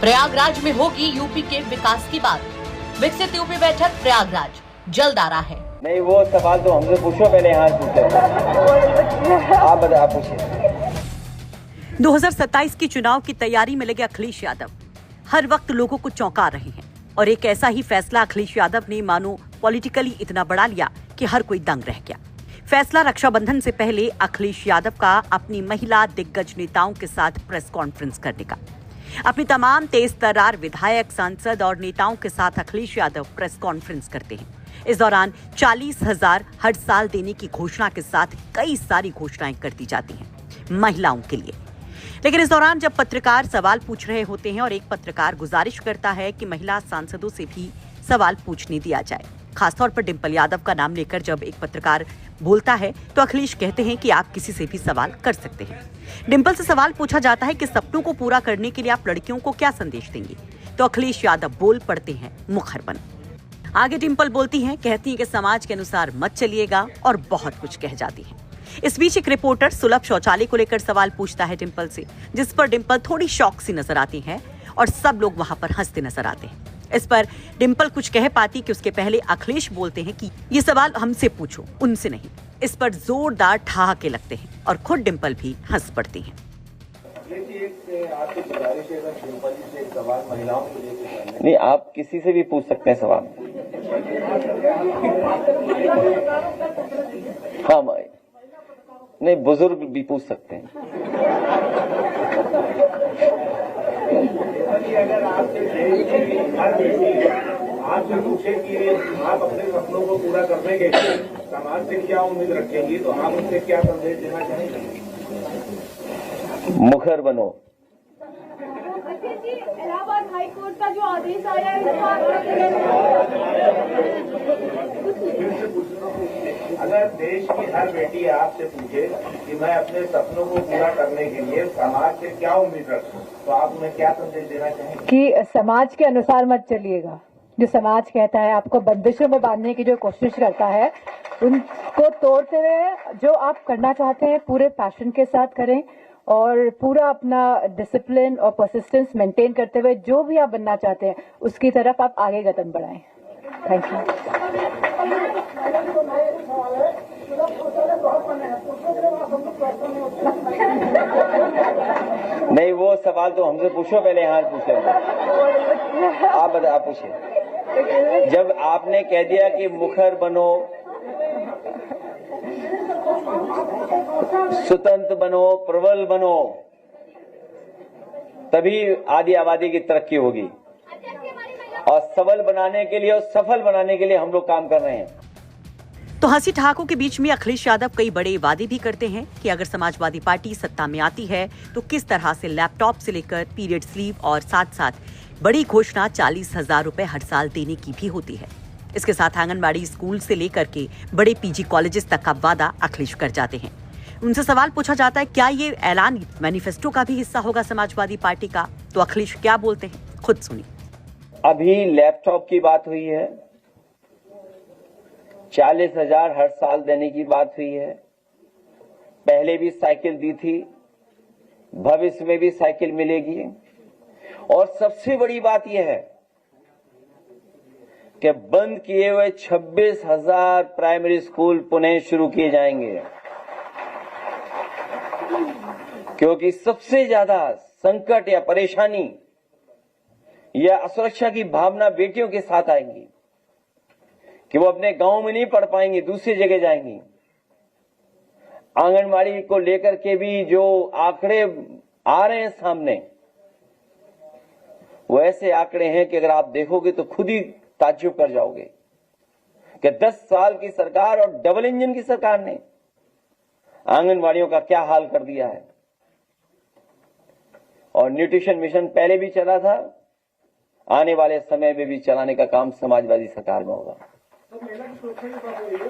प्रयागराज में होगी यूपी के विकास की बात। विकसित यूपी बैठक प्रयागराज जल्द आ रहा है। नहीं, वो सवाल तो हमसे पूछो, पहले यहाँ पूछो। आप बताओ, आप पूछिए। 2027 की चुनाव की तैयारी में लगे अखिलेश यादव हर वक्त लोगों को चौंका रहे हैं और एक ऐसा ही फैसला अखिलेश यादव ने मानो पॉलिटिकली इतना बढ़ा लिया कि हर कोई दंग रह गया। फैसला रक्षाबंधन से पहले अखिलेश यादव का अपनी महिला दिग्गज नेताओं के साथ प्रेस कॉन्फ्रेंस करने का। अपनी तमाम तेज तर्रार विधायक, सांसद और नेताओं के साथ अखिलेश यादव प्रेस कॉन्फ्रेंस करते हैं। इस दौरान 40,000 हर साल देने की घोषणा के साथ कई सारी घोषणाएं कर दी जाती हैं महिलाओं के लिए। लेकिन इस दौरान जब पत्रकार सवाल पूछ रहे होते हैं और एक पत्रकार गुजारिश करता है कि महिला सांसदों से भी सवाल पूछने दिया जाए, खासतौर पर डिंपल यादव का नाम लेकर जब एक पत्रकार बोलता है तो अखिलेश कहते हैं कि आप किसी से भी सवाल कर सकते हैं। डिंपल से सवाल पूछा जाता है कि सपनों को पूरा करने के लिए आप लड़कियों को क्या संदेश देंगे, तो अखिलेश यादव बोल पड़ते हैं मुखर बन। आगे डिंपल बोलती हैं, कहती हैं कि समाज के अनुसार मत चलिएगा और बहुत कुछ कह जाती हैं। इस बीच एक रिपोर्टर सुलभ शौचालय को लेकर सवाल पूछता है डिंपल से, जिस पर डिंपल थोड़ी शॉक सी नजर आती है और सब लोग वहां पर हंसते नजर आते हैं। इस पर डिंपल कुछ कह पाती कि उसके पहले अखिलेश बोलते हैं कि ये सवाल हमसे पूछो, उनसे नहीं। इस पर जोरदार ठहाके लगते हैं और खुद डिंपल भी हंस पड़ती हैं। नहीं, आप किसी से भी पूछ सकते हैं सवाल। हाँ भाई, नहीं, बुजुर्ग भी पूछ सकते हैं। अगर आपसे पूछे कि आप अपने सपनों को पूरा करने के लिए समाज से क्या उम्मीद रखेंगी, तो आप उससे क्या संदेश देना चाहेंगे? मुखर बनो। इलाहाबाद हाई कोर्ट का जो आदेश आया है, अगर देश की हर बेटी आपसे पूछे कि मैं अपने सपनों को पूरा करने के लिए समाज से क्या उम्मीद रखूं, तो आप उन्हें क्या संदेश देना चाहेंगे? कि समाज के अनुसार मत चलिएगा। जो समाज कहता है, आपको बंदिशों में बांधने की जो कोशिश करता है, उनको तोड़ते हुए जो आप करना चाहते हैं पूरे पैशन के साथ करें और पूरा अपना डिसिप्लिन और परसिस्टेंस मेंटेन करते हुए जो भी आप बनना चाहते हैं उसकी तरफ आप आगे कदम बढ़ाएं। Thank you. नहीं, वो सवाल तो हमसे पूछो, पहले यहाँ पूछो। आप बताओ, आप पूछिए। जब आपने कह दिया कि मुखर बनो, स्वतंत्र बनो, प्रबल बनो, तभी आधी आबादी की तरक्की होगी। और सबल बनाने के लिए और सफल बनाने के लिए हम लोग काम कर रहे हैं। तो हंसी ठहाकों के बीच में अखिलेश यादव कई बड़े वादे भी करते हैं कि अगर समाजवादी पार्टी सत्ता में आती है तो किस तरह से लैपटॉप से लेकर पीरियड स्लीव और साथ साथ बड़ी घोषणा 40,000 रुपए हर साल देने की भी होती है। इसके साथ आंगनबाड़ी स्कूल से लेकर के बड़े पीजी कॉलेजेस तक का वादा अखिलेश कर जाते हैं। उनसे सवाल पूछा जाता है, क्या ये ऐलान मैनिफेस्टो का भी हिस्सा होगा समाजवादी पार्टी का, तो अखिलेश क्या बोलते हैं, खुद सुनिए। अभी लैपटॉप की बात हुई है, 40,000 हर साल देने की बात हुई है। पहले भी साइकिल दी थी, भविष्य में भी साइकिल मिलेगी। और सबसे बड़ी बात यह है कि बंद किए हुए 26,000 प्राइमरी स्कूल पुनः शुरू किए जाएंगे, क्योंकि सबसे ज्यादा संकट या परेशानी या असुरक्षा की भावना बेटियों के साथ आएंगी कि वो अपने गांव में नहीं पढ़ पाएंगी, दूसरी जगह जाएंगी। आंगनबाड़ी को लेकर के भी जो आंकड़े आ रहे हैं सामने, वो ऐसे आंकड़े हैं कि अगर आप देखोगे तो खुद ही ताज्जुब कर जाओगे कि 10 साल की सरकार और डबल इंजन की सरकार ने आंगनबाड़ियों का क्या हाल कर दिया है। और न्यूट्रिशन मिशन पहले भी चला था, आने वाले समय में भी चलाने का काम समाजवादी सरकार में होगा। तो महिला की सुरक्षा की बात हो रही है,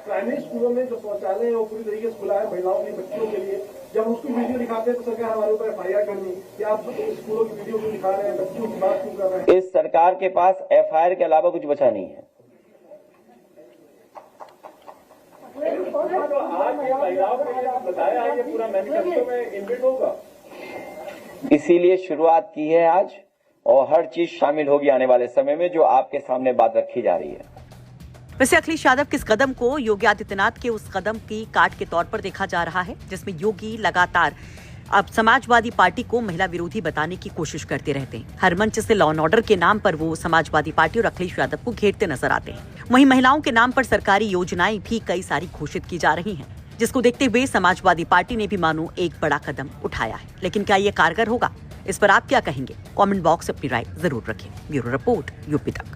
प्राइमरी स्कूलों में जो शौचालय है वो पूरी तरीके से खुला है महिलाओं के, बच्चों के लिए। जब उसकी वीडियो दिखाते हैं तो सरकार हमारे ऊपर FIR करनी कि आप स्कूलों की वीडियो क्यों दिखा रहे हैं, बच्चों की बात क्यों कर रहे हैं। इस सरकार के पास FIR के अलावा कुछ बचा नहीं है। तो आज महिलाओं के लिए बताया है, ये पूरा मैनिफेस्टो में इम्बिड होगा। इसीलिए शुरुआत की है आज और हर चीज शामिल होगी आने वाले समय में जो आपके सामने बात रखी जा रही है। वैसे अखिलेश यादव के इस कदम को योगी आदित्यनाथ के उस कदम की काट के तौर पर देखा जा रहा है जिसमें योगी लगातार अब समाजवादी पार्टी को महिला विरोधी बताने की कोशिश करते रहते हैं। हर मंच से लॉ एंड ऑर्डर के नाम पर वो समाजवादी पार्टी और अखिलेश यादव को घेरते नजर आते हैं। वहीं महिलाओं के नाम पर सरकारी योजनाएं भी कई सारी घोषित की जा रही हैं, जिसको देखते हुए समाजवादी पार्टी ने भी मानो एक बड़ा कदम उठाया है। लेकिन क्या ये कारगर होगा? इस पर आप क्या कहेंगे? कमेंट बॉक्स में अपनी राय जरूर रखें। ब्यूरो रिपोर्ट, यूपी तक।